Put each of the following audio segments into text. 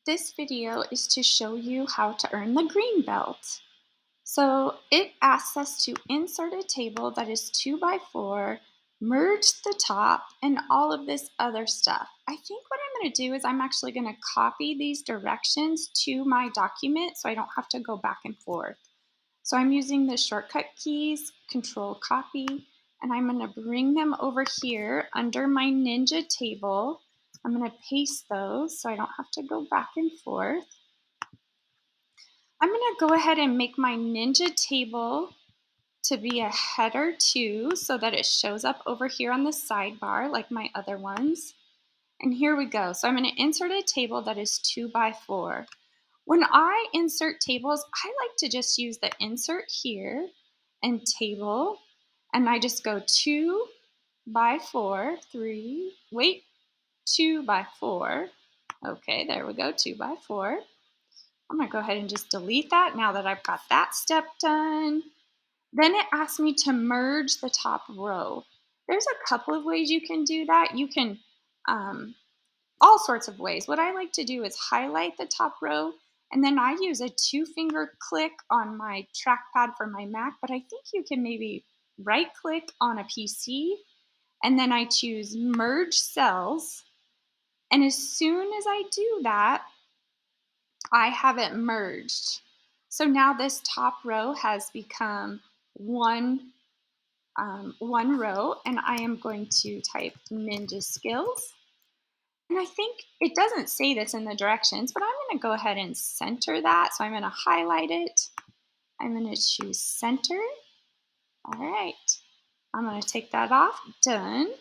This video is to show you how to earn the green belt. So it asks us to insert a table that is 2 by 4, merge the top, and all of this other stuff. I think what I'm going to do is I'm actually going to copy these directions to my document so I don't have to go back and forth. So I'm using the shortcut keys, Control Copy, and I'm going to bring them over here under my Ninja table. I'm going to paste those so I don't have to go back and forth. I'm going to go ahead and make my Ninja table to be a header too so that it shows up over here on the sidebar like my other ones. And here we go. So I'm going to insert a table that is 2 by 4. When I insert tables, I like to just use the insert here and table, and I just go 2 by 4, 2 by 4. Okay, there we go, 2 by 4. I'm gonna go ahead and just delete that now that I've got that step done. Then it asks me to merge the top row. There's a couple of ways you can do that. You can, all sorts of ways. What I like to do is highlight the top row, and then I use a 2-finger click on my trackpad for my Mac, but I think you can maybe right click on a PC, and then I choose merge cells. And as soon as I do that, I have it merged. So now this top row has become one row, and I am going to type Ninja Skills. And I think it doesn't say this in the directions, but I'm going to go ahead and center that. So I'm going to highlight it. I'm going to choose center. All right. I'm going to take that off. Done.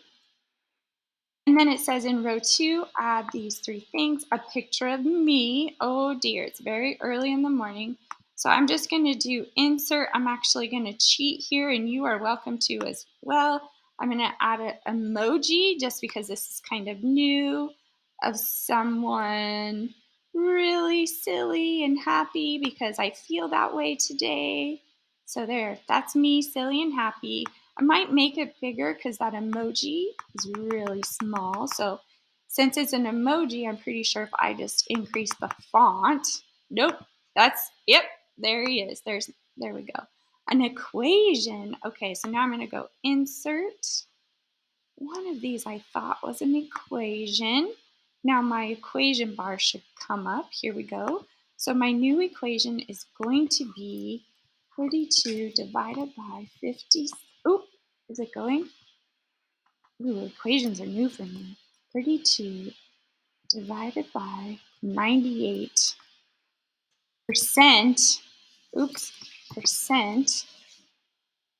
And then it says in row 2, add these 3 things. A picture of me. Oh dear, it's very early in the morning. So I'm just going to do insert. I'm actually going to cheat here, and you are welcome to as well. I'm going to add an emoji just because this is kind of new, of someone really silly and happy because I feel that way today. So there, that's me, silly and happy. I might make it bigger because that emoji is really small. So since it's an emoji, I'm pretty sure if I just increase the font, nope, yep, there he is. There we go. An equation. Okay, so now I'm going to go insert. One of these I thought was an equation. Now my equation bar should come up. Here we go. So my new equation is going to be 42 divided by 50. Oop, is it going? Ooh, equations are new for me. 32 divided by 98%. Oops, percent.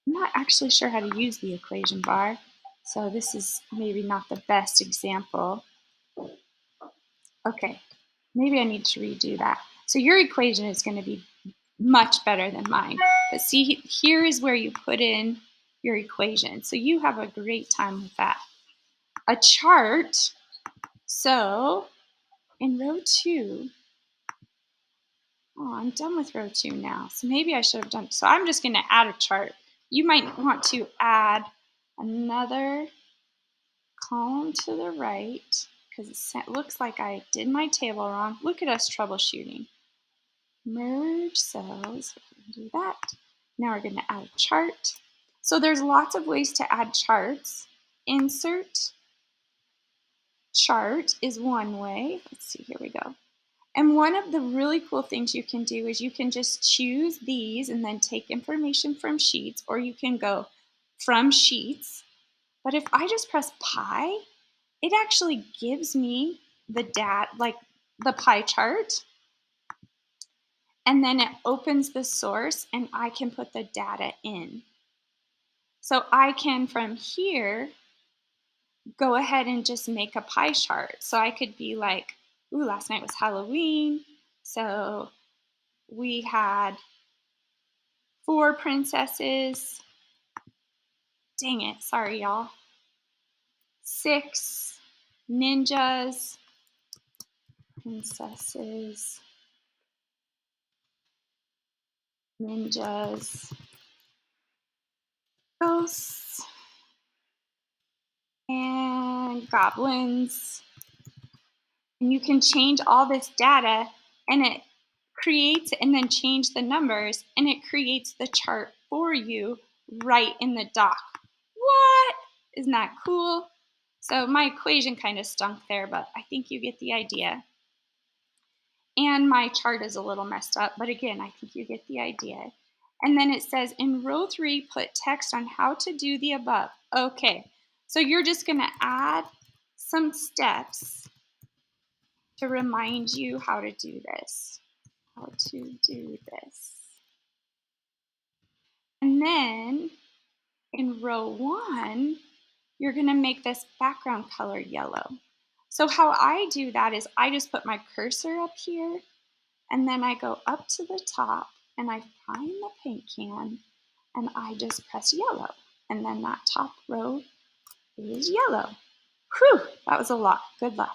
I'm not actually sure how to use the equation bar, so this is maybe not the best example. Okay, maybe I need to redo that. So your equation is going to be much better than mine. But see, here is where you put in your equation. So you have a great time with that. A chart. So in row 2, oh, I'm done with row 2 now. So maybe I should have done, so I'm just going to add a chart. You might want to add another column to the right because it looks like I did my table wrong. Look at us troubleshooting. Merge cells, do that. Now we're going to add a chart. So there's lots of ways to add charts. Insert chart is one way. Let's see, here we go. And one of the really cool things you can do is you can just choose these and then take information from sheets, or you can go from sheets. But if I just press pi, it actually gives me the like the pie chart. And then it opens the source and I can put the data in. So I can, from here, go ahead and just make a pie chart. So I could be like, ooh, last night was Halloween. So we had 4 princesses. Dang it, sorry y'all. 6 ninjas, princesses, ninjas, ghosts, and goblins. And you can change all this data and it creates and then change the numbers and it creates the chart for you right in the doc. What? Isn't that cool? So my equation kind of stunk there, but I think you get the idea. And my chart is a little messed up, but again, I think you get the idea. And then it says in row 3, put text on how to do the above. Okay, so you're just going to add some steps to remind you how to do this. How to do this. And then in row 1, you're going to make this background color yellow. So how I do that is I just put my cursor up here and then I go up to the top and I find the paint can and I just press yellow. And then that top row is yellow. Whew, that was a lot. Good luck.